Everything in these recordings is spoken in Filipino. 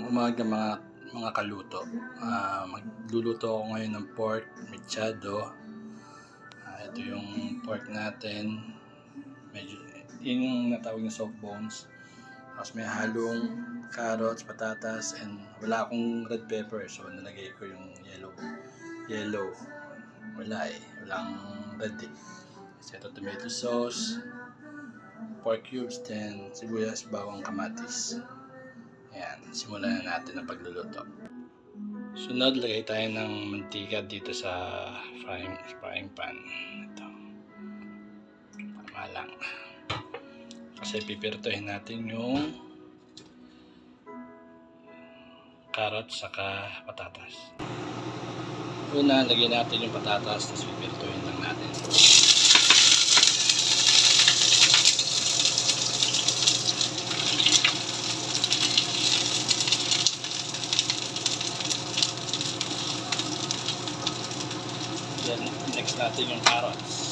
umaga mga kaluto. Magluluto ako ngayon ng pork mechado. Ito yung pork natin. Medyo yun yung natawag na soft bones. Tapos may halong carrots, patatas, and wala akong red pepper, so nalagay ko yung yellow. Walang red eh. Kasi ito tomato sauce, pork cubes, then sibuyas, bawang, kamatis. Ayan, simulan na natin ang pagluluto. Sunod, lagay tayo ng mantika dito sa frying pan. Ito. Tama lang. Kasi pipirtuhin natin yung carrots saka patatas. Una, lagyan natin yung patatas, tapos pipirtuhin lang natin. Then, next natin yung carrots.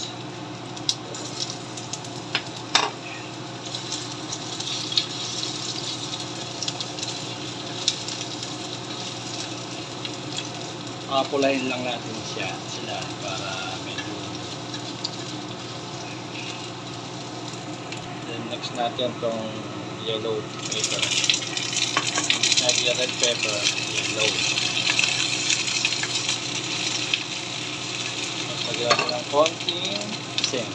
Pulahin lang natin sila para medyo. Then next natin tong yellow pepper. Red pepper, yellow. Tapos lagyan natin ng konting asin.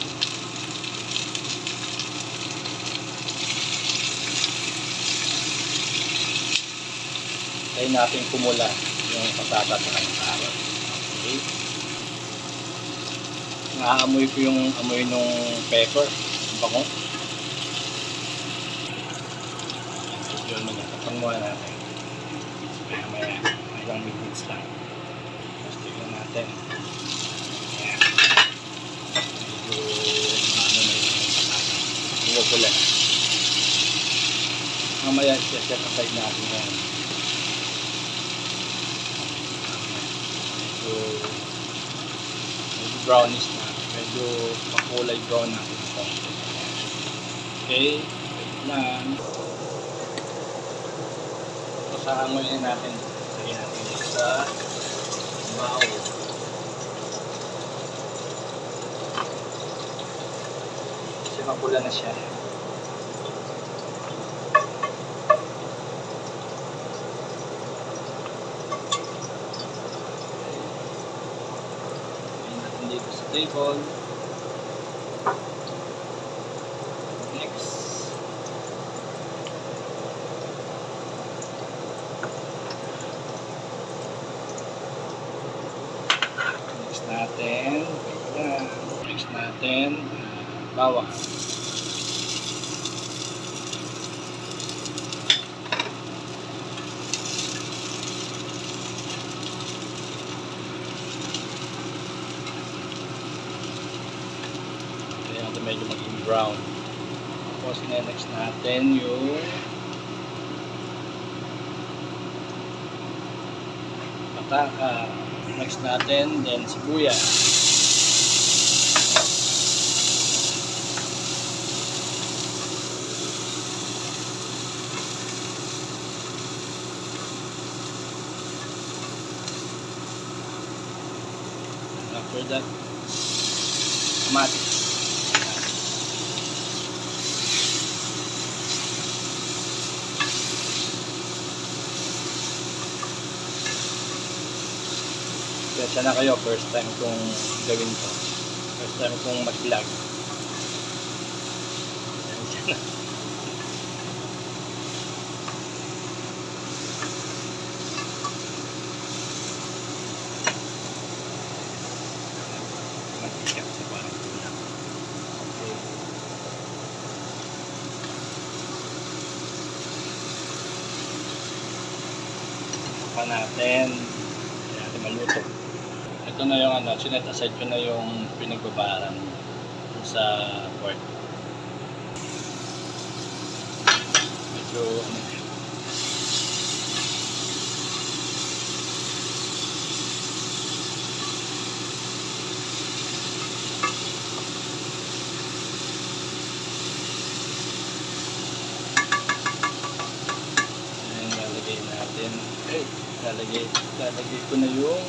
Tayin natin kumula yung patatas at yung carrot. Okay. Naamoy ko yung amoy nung pepper. Bango. Yun, magkakapang muna natin. May ilang minutes lang. Tapos tignan natin. Ayan. Medyo maano na yung patatas. Pumupula na. Mamaya set aside natin yan. Medyo brownish na, medyo makulay brown natin ito. Okay, wait lang. So sa amoyin natin, lagyan natin ito sa bowl. Kasi mapula na siya. Dito sa table. Next. Next natin bawang. Medyo maging brown. Tapos next natin yung pataka. Next natin then sibuyas. After that, kamatis. Kaya na kayo, first time kong gawin to. First time kong mag-vlog. Mag-ikat sa parang tulang. Okay. Pa natin. Kaya natin maluto. Ito na yung sinet aside ko na yung pinagbabaran sa pork. Medyo Ayan, lalagay natin lalagay ko na yung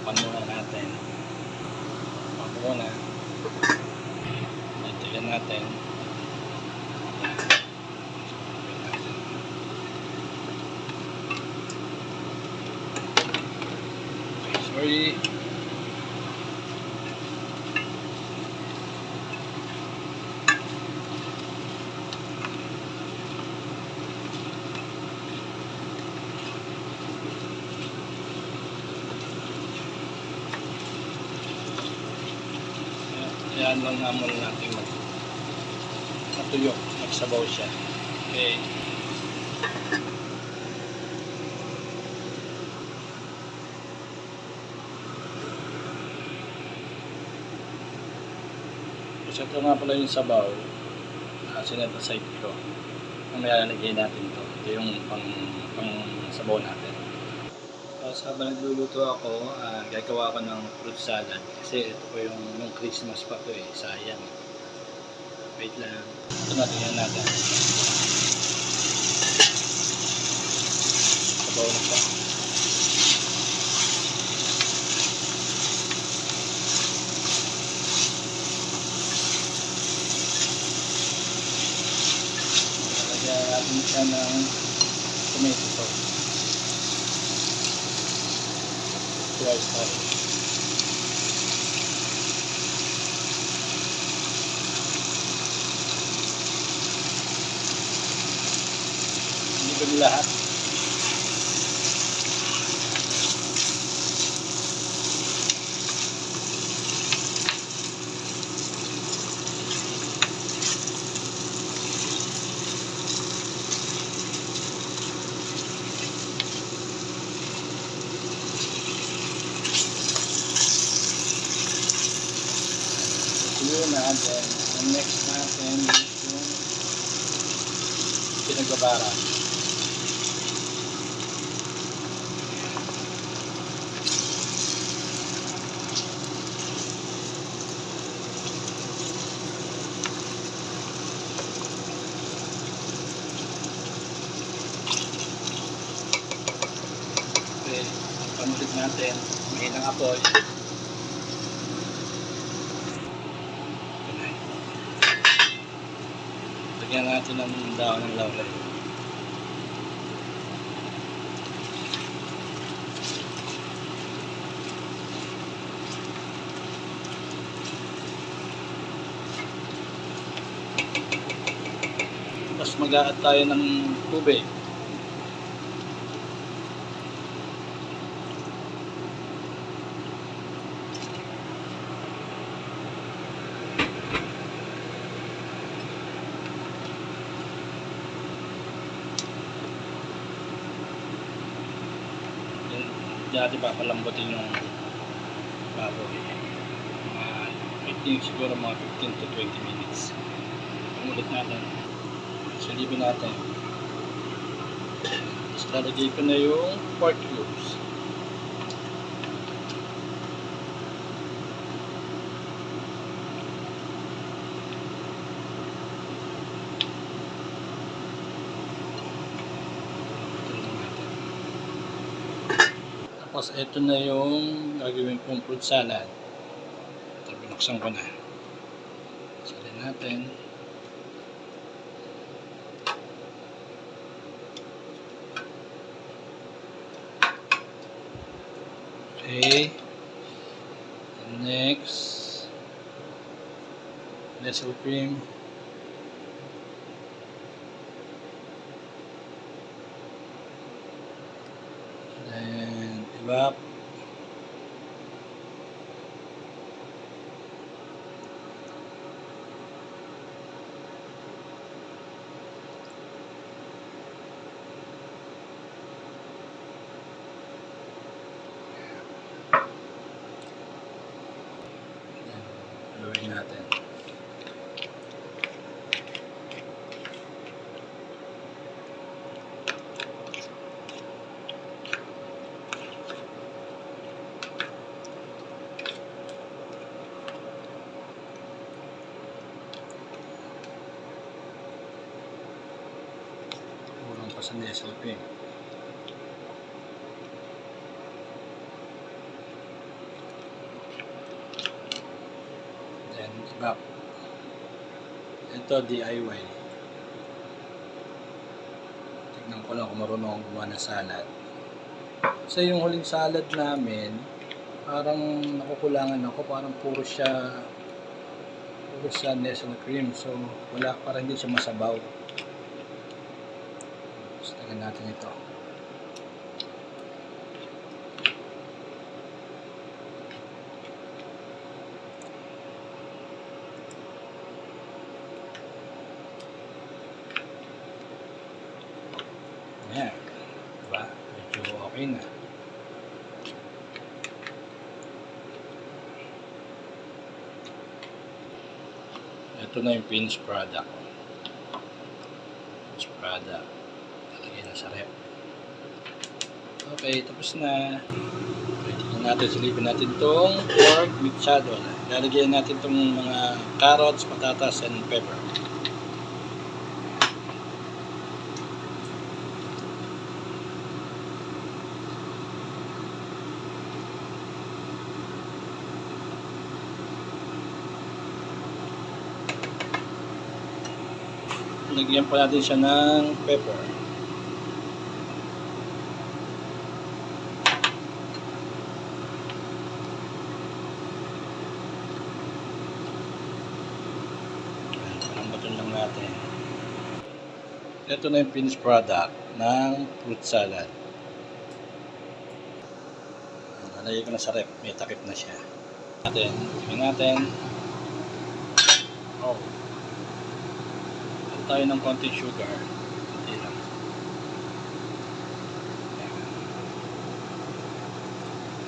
takpan muna natin. Takpan muna. Itigan natin. Okay, sorry. Yan lang naman natin matuyo, magsabaw siya. Okay. So ito nga pala yung sabaw. Sinet aside ko. Mamaya lalagay natin to. Ito yung pang sabaw natin. Tapos habang nagluluto ako, gagawa ko ng fruit salad. Kasi ito po yung Christmas pa to sayang. Wait lang. Ito natin yan natin. Sabaw na siya. Lalagyan natin siya ng tomato sauce. Rice tayo. Hindi ko lahat. Yun na, then ang next natin is yung pinagbabara. Okay, panulit natin, mahinang apoy. Lagyan natin ng dahon ng laurel. Tapos mag-a-add tayo ng tubig. Diyan natin papalambutin yung baboy. I think siguro mga 15 to 20 minutes. Pamulit natin. Silipin natin. Tapos lalagay ko na yung pork cubes. Tapos ito na yung gagawin kong fruit salad. Ito, binuksan ko na. Salin natin. Okay. Next, Nestle cream. Then, evap. pa sa Nestle cream. Then, iba. Ito, DIY. Tignan ko lang kung marunong akong gumawa ng salad. Kasi yung huling salad namin, parang nakukulangan ako. Parang puro siya Nestle cream. So, wala, parang hindi siya masabaw. Tapos, tingnan natin ito. Ayan. Diba? Medyo okay na. Ito na yung finished product. Talagay na sa rep. Okay, tapos na. Tignan natin, silipin natin itong pork mixado. Lalagyan natin itong mga carrots, patatas, and pepper. Lagyan pa natin siya ng pepper. Palambatin lang natin. Ito na yung finished product ng fruit salad. Nalagay ko na sa rep. May takip na siya. Tingnan natin. Oh. Tayo ng konting sugar. Kunti lang.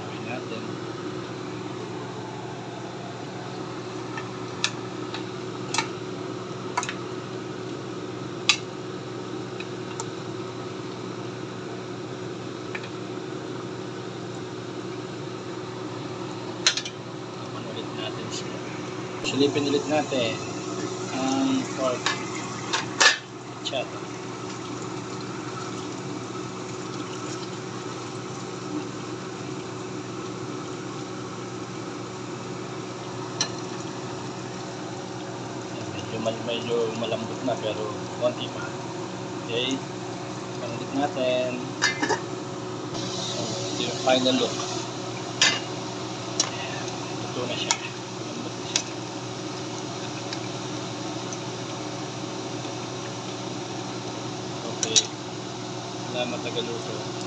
Gawin natin. Tapan ulit natin siya. Silipin ulit natin ang pork mixado. Medyo malambot na pero konti pa. Okay, panulit natin. So, ito yung final look. Ito na siya. Malambot na siya. Okay, wala matagaluto.